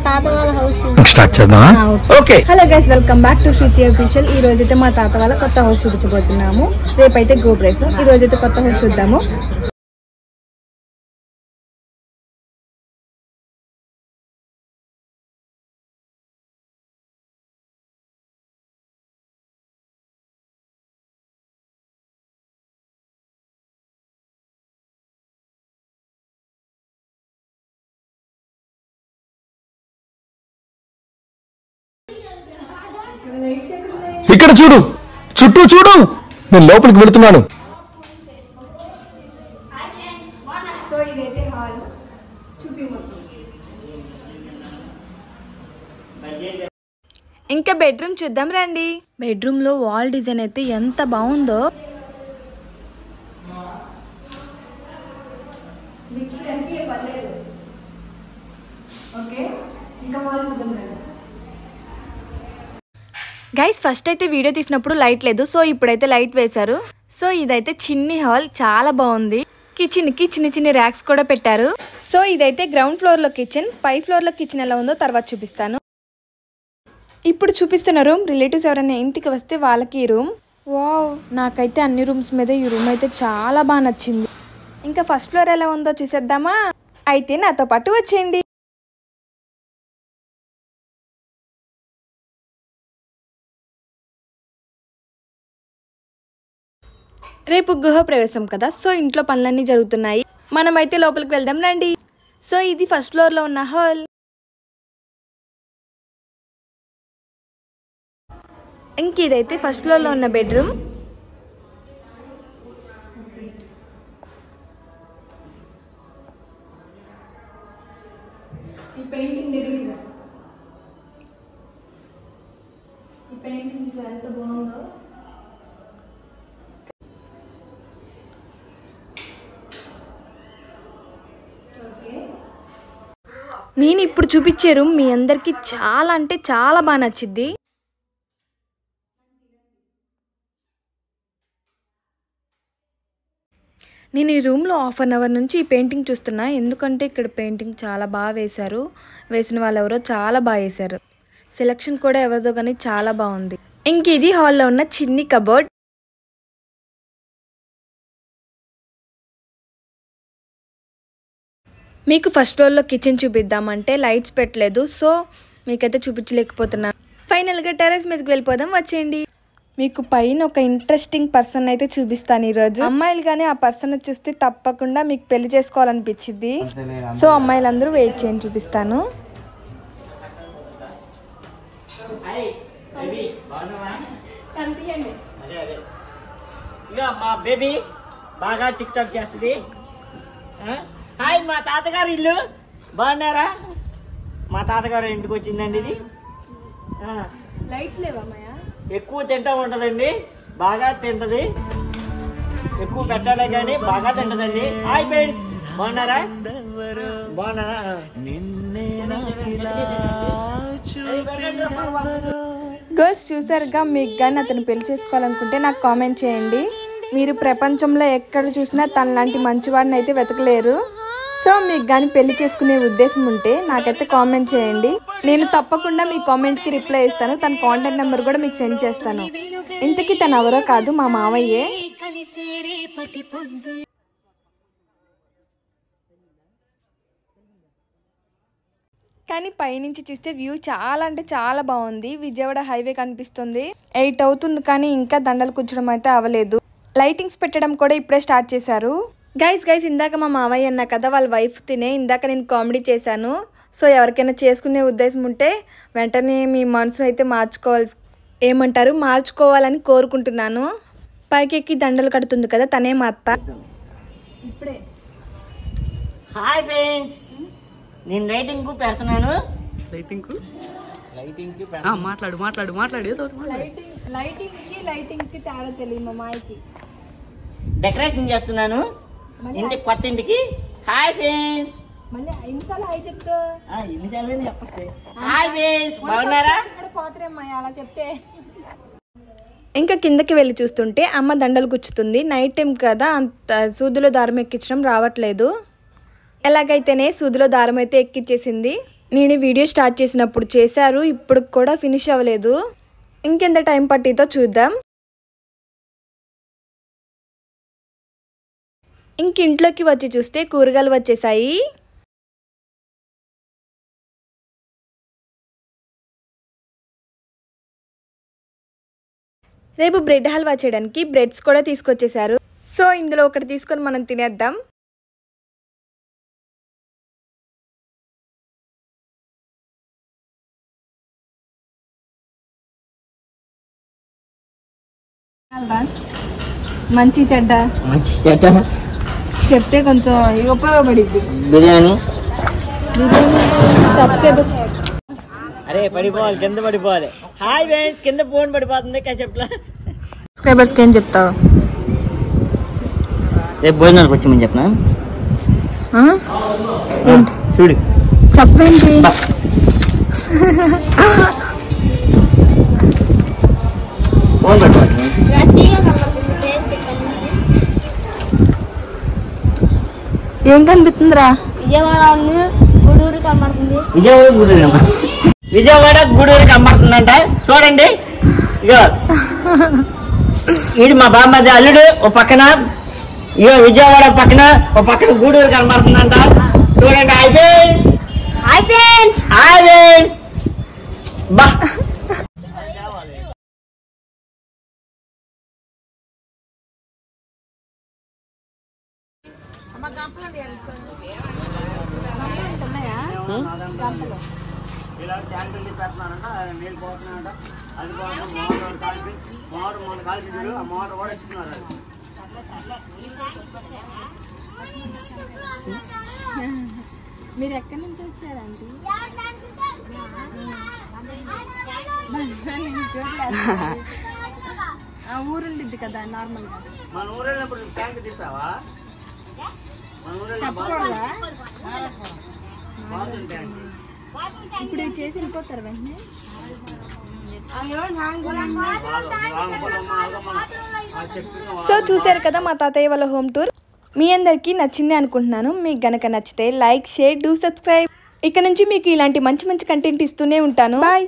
తాత వాళ్ళ house start చేద్దామా? Okay. Hello guys, welcome back to Shruti official. ఈ రోజైతే మా తాత వాళ్ళ కొత్త హౌస్ చూపించబోతున్నాము. రేపైతే గోప్రైస్. ఈ రోజైతే కొత్త హౌస్ చూద్దాము. ఇక్కడ చూడు, చుట్టూ చూడు. నేను లోపలికి వెళుతున్నాను. సో ఇదైతే హాల్. ఇంకా బెడ్రూమ్ చూద్దాం రండి. బెడ్రూమ్ లో వాల్ డిజైన్ అయితే ఎంత బాగుందో. గైస్, ఫస్ట్ అయితే వీడియో తీసినప్పుడు లైట్ లేదు, సో ఇప్పుడైతే లైట్ వేశారు. సో ఇదైతే చిన్ని హాల్, చాలా బాగుంది. కిచెన్ కి చిన్న చిన్న ర్యాక్స్ కూడా పెట్టారు. సో ఇదైతే గ్రౌండ్ ఫ్లోర్ లో కిచెన్. పై ఫ్లోర్ లో కిచెన్ ఎలా ఉందో తర్వాత చూపిస్తాను. ఇప్పుడు చూపిస్తున్న రూమ్ రిలేటివ్స్ ఎవరైనా ఇంటికి వస్తే వాళ్ళకి ఈ రూమ్. వావ్, నాకైతే అన్ని రూమ్స్ మీద ఈ రూమ్ అయితే చాలా బాగా నచ్చింది. ఇంకా ఫస్ట్ ఫ్లోర్ ఎలా ఉందో చూసేద్దామా? అయితే నాతో పాటు వచ్చేయండి. రేపు గృహ ప్రవేశం కదా, సో ఇంట్లో పనులన్నీ జరుగుతున్నాయి. మనమైతే లోపలికి వెళ్దాం రండి. సో ఇది ఫస్ట్ ఫ్లోర్ లో ఉన్న హాల్. ఇంక ఇదైతే ఫస్ట్ ఫ్లోర్ లో ఉన్న బెడ్రూమ్. ఈ పెయింటింగ్ చూసారు ఎంత బాగుందో. నేను ఇప్పుడు చూపించే రూమ్ మీ అందరికి చాలా అంటే చాలా బాగా నచ్చింది. నేను ఈ రూమ్లో 1/2 అవర్ నుంచి ఈ పెయింటింగ్ చూస్తున్నా. ఎందుకంటే ఇక్కడ పెయింటింగ్ చాలా బాగా వేశారు. వేసిన వాళ్ళు ఎవరో చాలా బాగా వేశారు. సెలెక్షన్ కూడా ఎవరిదో కానీ చాలా బాగుంది. ఇంక ఇది హాల్లో ఉన్న చిన్ని కబోర్డ్. మీకు ఫస్ట్ ఫ్లోర్లో కిచెన్ చూపిద్దామంటే లైట్స్ పెట్టలేదు, సో మీకైతే చూపించలేకపోతున్నాను. ఫైనల్గా టెర్రస్ మీదకి వెళ్ళిపోదాం, వచ్చేయండి. మీకు పైన ఒక ఇంట్రెస్టింగ్ పర్సన్ అయితే చూపిస్తాను ఈరోజు. అమ్మాయిలు కానీ ఆ పర్సన్ చూస్తే తప్పకుండా మీకు పెళ్లి చేసుకోవాలనిపించింది. సో అమ్మాయిలందరూ వెయిట్ చేయండి, చూపిస్తాను. బాగా టిక్ టాక్ చేస్తుంది. హాయ్, మా తాతగారు ఇల్లు బాగున్నారా? మా తాతగారు ఇంటికి వచ్చిందండి ఇది. లైట్స్ లేవా? ఎక్కువ తింటా ఉంటదండి, బాగా తింటది. ఎక్కువ పెట్టాలే కానీ బాగా తింటదండి. హాయ్ ఫ్రెండ్స్, బాగున్నారా? బాగున్నారా? గర్ల్స్ చూసారుగా, మీకు కానీ అతను పెళ్లి చేసుకోవాలనుకుంటే నాకు కామెంట్ చేయండి. మీరు ప్రపంచంలో ఎక్కడ చూసినా తనలాంటి మంచివాడిని అయితే వెతకలేరు. సో మీకు కానీ పెళ్లి చేసుకునే ఉద్దేశం ఉంటే నాకైతే కామెంట్ చేయండి. నేను తప్పకుండా మీ కామెంట్కి రిప్లై ఇస్తాను. తన కాంటాక్ట్ నెంబర్ కూడా మీకు సెండ్ చేస్తాను. ఇంతకీ తను ఎవరో కాదు, మా మావయ్యే. కానీ పైనుంచి చూస్తే వ్యూ చాలా అంటే చాలా బాగుంది. విజయవాడ హైవే కనిపిస్తుంది. 8 అవుతుంది కానీ ఇంకా దండలు కూర్చోడం అయితే అవ్వలేదు. లైటింగ్స్ పెట్టడం కూడా ఇప్పుడే స్టార్ట్ చేశారు. గైస్ ఇందాక మా మావయ్య అన్న కదా, వాళ్ళ వైఫ్ తినే ఇందాక నేను కామెడీ చేశాను. సో ఎవరికైనా చేసుకునే ఉద్దేశం ఉంటే వెంటనే మీ మనసు అయితే మార్చుకోవాలని కోరుకుంటున్నాను. పైకెక్కి దండలు కడుతుంది కదా, తనే మా అత్త. ఇప్పుడే హాయ్ ఫ్రెండ్స్, నేను రైటింగ్ కు పెడుతున్నాను. లైటింగ్ కి తేడా తెలియదు మా మాయకి. డెకరేషన్ చేస్తున్నాను ఇంటి కొత్త ఇంటికి. హాయ్ ఫ్రెండ్స్, మళ్ళీ ఎన్నిసార్లు హాయ్ చెప్తా? ఎన్నిసార్లు చెప్పచ్చు. హాయ్ ఫ్రెండ్స్, బాగున్నారా? అలా చెప్తే. ఇంకా కిందకి వెళ్ళి చూస్తుంటే అమ్మ దండలు గుచ్చుతుంది. నైట్ టైం కదా, అంత సూదులో దారం ఎక్కించడం రావట్లేదు. ఎలాగైతేనే సూదులో దారం అయితే ఎక్కిచ్చేసింది. నేను వీడియో స్టార్ట్ చేసినప్పుడు చేశారు, ఇప్పుడు కూడా ఫినిష్ అవ్వలేదు. ఇంకెంత టైం పట్టితో చూద్దాం. ఇంకింట్లోకి వచ్చి చూస్తే కూరగాయలు వచ్చేసాయి. రేపు బ్రెడ్ హల్వా చేయడానికి బ్రెడ్స్ కూడా తీసుకొచ్చేసారు. సో ఇందులో ఒకటి తీసుకొని మనం తినేద్దాం. మంచి చెడ్డ చెప్తే కొంచెం ఉపయోగపడింది. బిర్యానీ సబ్స్క్రైబర్స్ అరే పడిపోవాలి, కింద పడిపోవాలి. హాయ్ ఫ్రెండ్స్, కింద ఫోన్ పడిపోతుంది కాసేపులో. సబ్స్క్రైబర్స్కి ఏం చెప్తావు? రేపు భోజనానికి వచ్చామని చెప్పనా? చూడు చెప్పేంటి? ఫోన్ పడిపోవాలి. ఏం కనిపిస్తుందిరా? విజయవాడ గూడూరు కనబడుతుందంట. చూడండి, ఇగో ఇది మా బామ్మది అల్లుడు ఓ పక్కన, ఇగో విజయవాడ పక్కన ఓ పక్కన గూడూరు కనబడుతుందంట. చూడండి. Hi friends, hi friends, hi friends. బా మీరు ఎక్కడి నుంచి వచ్చారండి? ఊరుండిద్ది కదా నార్మల్ గా. మన ఊరేళ్ళప్పుడు ట్యాంక్ తీస్తావా? చెప్పకూడదా? ఇప్పుడు చేసి వెళ్ళిపోతారు వెంటనే. సో చూసారు కదా మా తాతయ్య వాళ్ళ హోమ్ టూర్. మీ అందరికీ నచ్చింది అనుకుంటున్నాను. మీకు గనక నచ్చితే లైక్, షేర్, డూ సబ్స్క్రైబ్. ఇక నుంచి మీకు ఇలాంటి మంచి మంచి కంటెంట్ ఇస్తూనే ఉంటాను. బాయ్.